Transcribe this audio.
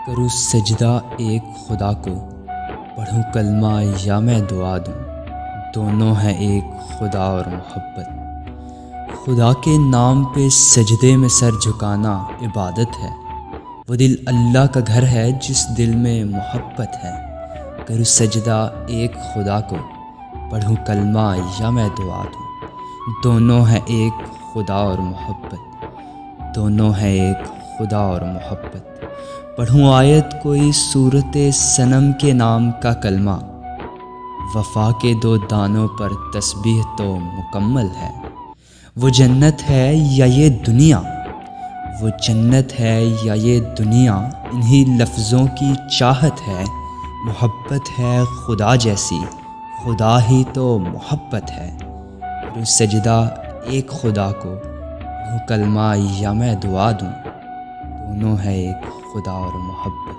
کروں سجدہ ایک خدا کو، پڑھوں کلمہ یا میں دعا دوں، دونوں ہیں ایک خدا اور محبت۔ خدا کے نام پہ سجدے میں سر جھکانا عبادت ہے، وہ دل اللہ کا گھر ہے جس دل میں محبت ہے۔ کروں سجدہ ایک خدا کو، پڑھوں کلمہ یا میں دعا دوں، دونوں ہیں ایک خدا اور محبت، دونوں ہیں ایک خدا اور محبت۔ پڑھوں آیت کوئی صورت صنم کے نام کا کلمہ، وفا کے دو دانوں پر تسبیح تو مکمل ہے۔ وہ جنت ہے یا یہ دنیا، وہ جنت ہے یا یہ دنیا، انہی لفظوں کی چاہت ہے۔ محبت ہے خدا جیسی، خدا ہی تو محبت ہے۔ کروں سجدہ ایک خدا کو، پڑھوں کلمہ یا میں دعا دوں، دونوں ہے ایک خدا اور محبت۔